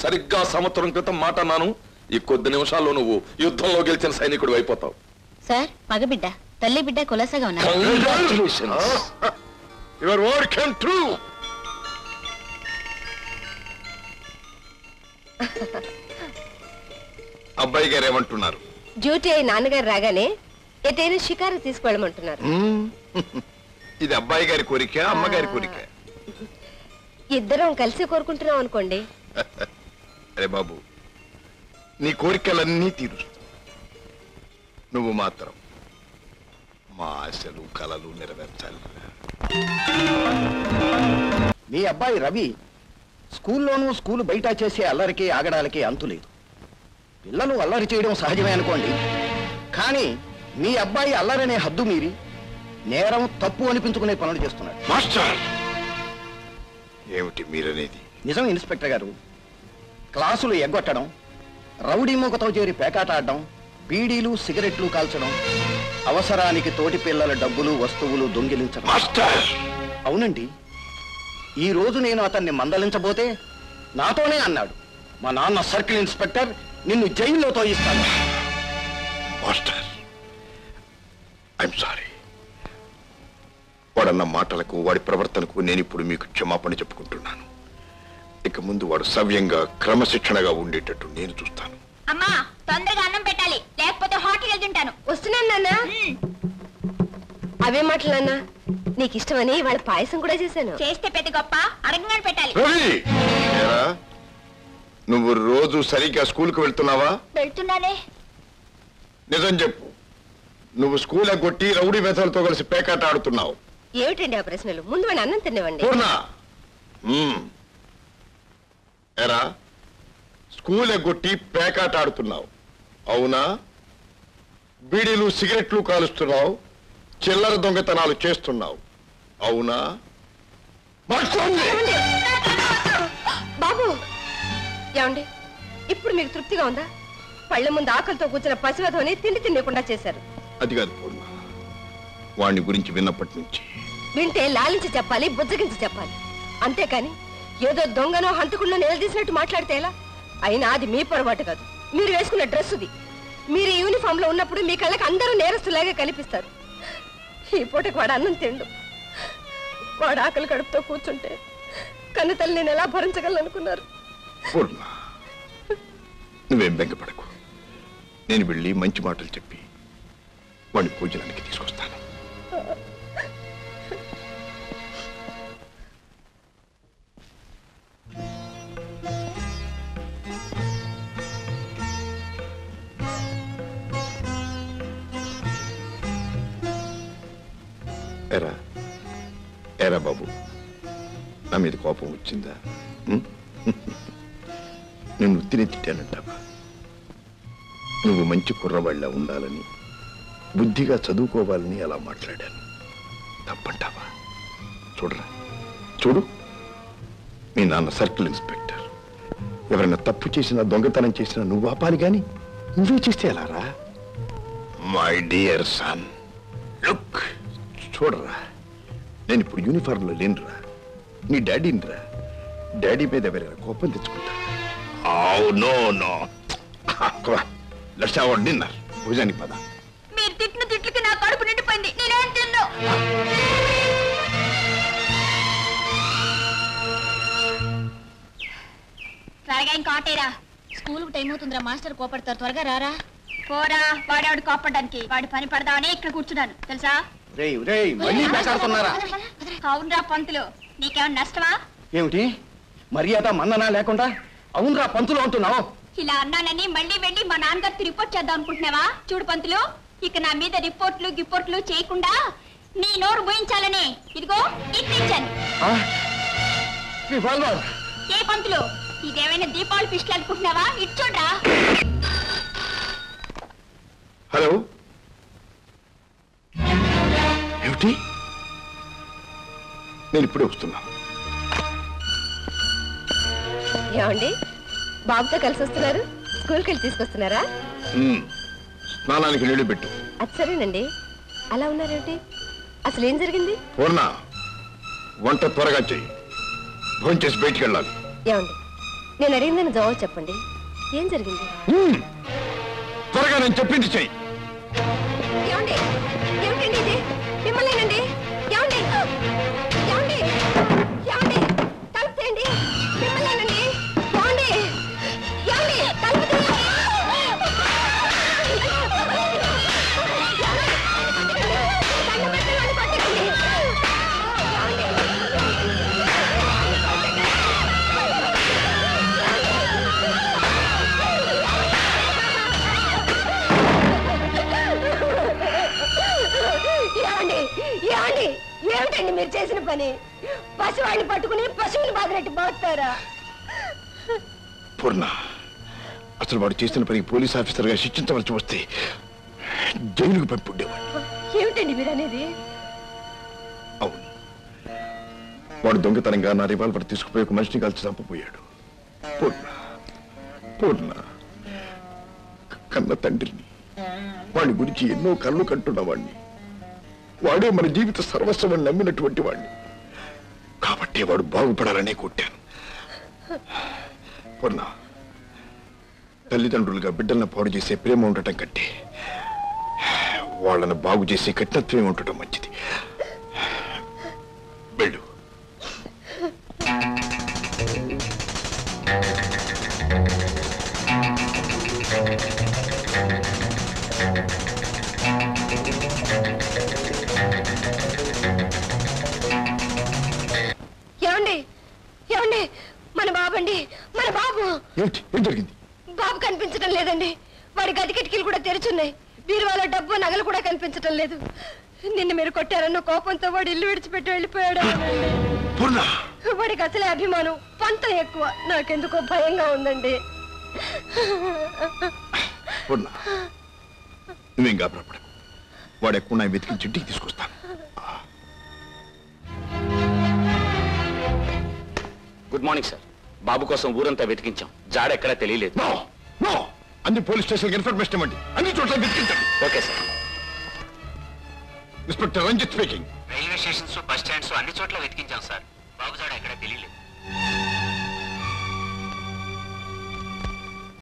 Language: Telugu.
సరిగ్గా సంవత్సరం క్రితం మాట అన్నాను. ఈ కొద్ది నిమిషాల్లో నువ్వు యుద్ధంలో గెలిచిన సైనికుడు అయిపోతావు. సార్ మగబిడ్డ తల్లి బిడ్డ కులాసగా ఉన్నారు. Your word came true. అబ్బాయి గారు ఏమంటున్నారు? డ్యూటీ అయి నాన్నగారు రాగానే ఎటైనా షికారు తీసుకెళ్ళమంటున్నారు. ఇది అబ్బాయి గారి కోరిక, అమ్మగారి కోరిక? ఇద్దరం కలిసి కోరుకుంటున్నాం అనుకోండి. అరే బాబు, నీ కోరికలన్నీ తీరుస్తా. నువ్వు మాత్రం మా ఆశలు కలలు నెరవేర్చాలి. మీ అబ్బాయి రవి స్కూల్లోనూ స్కూలు బయట చేసే అల్లరికి ఆగడాలకి అంతులేదు. పిల్లలు అల్లరి చేయడం సహజమే అనుకోండి, కానీ మీ అబ్బాయి అల్లరనే హద్దు మీరి నేరం తప్పు అనిపించుకునే పనులు చేస్తున్నాడు. మాస్టర్, ఏమిటి మీరనేది? నిజం ఇన్స్పెక్టర్ గారు. క్లాసులు ఎగ్గొట్టడం, రౌడీ మూకతో చేరి పేకాట ఆడడం, బీడీలు సిగరెట్లు కాల్చడం, అవసరానికి తోటి పిల్లల డబ్బులు వస్తువులు దొంగిలించడం. అవునండి, ఈ రోజు నేను అతన్ని మందలించబోతే నాతోనే అన్నాడు, మా నాన్న సర్కిల్ ఇన్స్పెక్టర్, నిన్ను జైల్లో తోయిస్తాను. Master, I'm sorry. వాడన్న మాటలకు, వాడి ప్రవర్తనకు నేను ఇప్పుడు మీకు క్షమాపణ చెప్పుకుంటున్నాను. ఇక ముందు వాడు సవ్యంగా క్రమశిక్షణగా ఉండేటట్టు నేను చూస్తాను. అమ్మా తొందరగా అన్నం పెట్టాలి, లేకపోతే హోటల్కి వెళ్తుంటాను. వస్తున్నాను నాన్న. అవే మాటలు నాన్న, నీకు ఇష్టమని వాళ్ళ పాయసం కూడా చేశాను. చేస్తే పెద్ద గొప్ప, అడగగానే పెట్టాలి. నువ్వు రోజు సరిగ్గా స్కూల్కి వెళ్తున్నావా? వెళ్తున్నానే. నిజం చెప్పు, నువ్వు స్కూల్ ఎగ్గొట్టి రౌడీ మెథలతో కలిసి పేకాట ఆడుతున్నావు. ఏమిటండి ఆ ప్రశ్నలు? ముందు వాడిని అన్నం తినేవండి. ఎరా, స్కూల్ ఎగ్గొట్టి పేకాట ఆడుతున్నావు అవునా? బీడీలు సిగరెట్లు కాలుస్తున్నావు, చిల్లర దొంగతనాలు చేస్తున్నావు అవునా? బాబు, ఏమండి ఇప్పుడు మీకు తృప్తిగా ఉందా? పళ్ళ ముందు ఆకలితో కూర్చున్న పసివధోని తిండి తినకుండా చేశారు. అది కాదు పూర్ణ, వాణ్ణి గురించి విన్నప్పటి నుంచి వింటే లాలించి చెప్పాలి, బుజ్జగించి చెప్పాలి. అంతేకాని ఏదో దొంగనో హంతకుడినో నిలదీసినట్టు మాట్లాడితే ఎలా? అయినా అది మీ పొరపాటు కాదు, మీరు వేసుకున్న డ్రెస్సుది. మీరు యూనిఫామ్ లో ఉన్నప్పుడు మీ కళ్ళకి అందరూ నేరస్తులాగే కనిపిస్తారు. ఈ పూటకి వాడు అన్నం తిండు. వాడు ఆకలి కడుపుతో కూర్చుంటే కన్ను తల్లి నేను ఎలా భరించగలను అనుకున్నారు? పూర్ణ, నువ్వేం బెంగపడకు. నేను వెళ్ళి మంచి మాటలు చెప్పి వాడిని భోజనానికి తీసుకొస్తాను. ఎరా ఎరా బాబు, నా మీద కోపం వచ్చిందా? నేను ఉత్తిని తిట్టానంటావా? నువ్వు మంచి కుర్రవాళ్ళ ఉండాలని, బుద్ధిగా చదువుకోవాలని అలా మాట్లాడాను. తప్పంటావా? చూడరా, చూడు, మీ నాన్న సర్కిల్ ఇన్స్పెక్టర్. ఎవరైనా తప్పు చేసినా, దొంగతనం చేసినా నువ్వు ఆపాలి, కానీ నువ్వే చేస్తే ఎలా రా? మై డియర్ సన్, లుక్, చూడరా, నేను ఇప్పుడు యూనిఫార్మ్లో లేనురా, నీ డాడీని రా. డాడీ మీద ఎవరైనా కోపం తెచ్చుకుంటా. No no, let's have dinner. భోజనానికి పద. మీరు తిట్టిన తిట్లకి నా కడుపు నిండిపోయింది, నేనేం తిన్ను. త్వరగా ఇంకా ఆటేరా, స్కూల్కి టైం అవుతుందిరా, మాస్టర్ కోపడతారు. త్వరగా రారా. పోరా, వాడేవాడు కోపడడానికి. వాడి పని పడదామని ఇక్కడ కూర్చున్నాను తెలుసా? అవునరా పంతులు, నీకేమన్నా నష్టమా? ఏమిటి మర్యాద మన్ననా లేకుండా అవునరా పంతులు అంటున్నావు? ఇలా అన్నానని మళ్ళీ వెళ్ళి మా నాన్నగారికి రిపోర్ట్ చేద్దాం అనుకుంటున్నావా? చూడు పంతులు, ఇక నా మీద రిపోర్ట్లు చేయకుండా నీ నోరు పోయించాలని ఇదిగో ఇచ్చాను. ఏ పంతులు, ఇదేమైనా దీపావళి పిస్టల్ అనుకుంటున్నావా? ఇచ్చోడ్రా. హలో, ఏమిటి? నేను ఇప్పుడే వస్తున్నా. ఏమండి, బాబుతో కలిసి వస్తున్నారు? స్కూల్కి వెళ్ళి తీసుకొస్తున్నారా? స్నానానికి నీళ్లు పెట్టు. అది సరేనండి. అలా ఉన్నారేంటి? అసలు ఏం జరిగింది? పూర్ణ, వంట త్వరగా చెయ్యి, భోంచేసి బయటికి వెళ్ళాలి. ఏమండి, నేను అడిగిందని జవాబు చెప్పండి. ఏం జరిగింది? త్వరగా నేను చెప్పింది చెయ్యి. ఏమండి? ఏమిటండి ఇది? మిమ్మల్నేనండి. ఏమండి? ఏమండి? ఏమండి? తలుపు తీయండి. మిమ్మల్నేనండి. ఏమండి? ఏమండి? తలుపు తీయండి. దండం పెట్టి నన్ను కొట్టకండి. ఏమండి? ఏమండి? ఏమిటండి మీరు చేసిన పని? పశువాడిని పట్టుకుని పశువుని బాధినట్టు బాగుతారా? పూర్ణ, అసలు వాడు చేసిన పనికి పోలీస్ ఆఫీసర్గా శిక్షించవలసి వస్తే జైలుకు పంపుండేవాడు. ఏమిటండి మీరు అనేది? అవును, వాడు దొంగతనంగా నా రివాల్వర్ తీసుకుపోయి ఒక మనిషిని కాల్చి చంపపోయాడు. పూర్ణ, పూర్ణ, కన్న తండ్రిని, వాడి గురించి ఎన్నో కళ్ళు కంటున్నవాడిని, వాడే మన జీవిత సర్వస్వం నమ్మినటువంటి వాడిని. కాబట్టి వాడు బాగుపడాలనే కొట్టాను. పూర్ణ, తల్లిదండ్రులుగా బిడ్డలను పాడు చేసే ప్రేమ ఉండటం కంటే వాళ్ళను బాగు చేసే కఠినత్వమే ఉండటం మంచిది. వెళ్ళు. ఏమండి? ఏమండి? మన బాబండి, మన బాబు. ఏం జరిగింది? బాబు కనిపించడం లేదండి. వాడి గది కిటికీలు కూడా తెరుచున్నాయి. బీరువాలో డబ్బు నగలు కూడా కనిపించడం లేదు. నిన్న మీరు కొట్టారన్న కోపంతో వాడు ఇల్లు విడిచిపెట్టి వెళ్ళిపోయాడు. వాడికి అసలే అభిమానం, పంతం ఎక్కువ. నాకెందుకో భయంగా ఉందండి. నువ్వేం గాబరపడకు. వాడు ఎక్కువ నా వెతికించి ఇంటికి తీసుకొస్తాను. Good morning sir. బాబు కోసం ఊరంతా వెతికించాం, జాడెక్కడా తెలియలేదు. అన్ని పోలీస్ స్టేషన్ ఇన్ఫర్మేషన్ ఇవ్వండి. అన్ని చోట్ల వెతికించండి. Okay sir. Inspector Ranjith speaking. Railway stations, bus stands అన్ని చోట్ల వెతికించాం సార్. బాబు జాడ ఎక్కడా తెలియలేదు.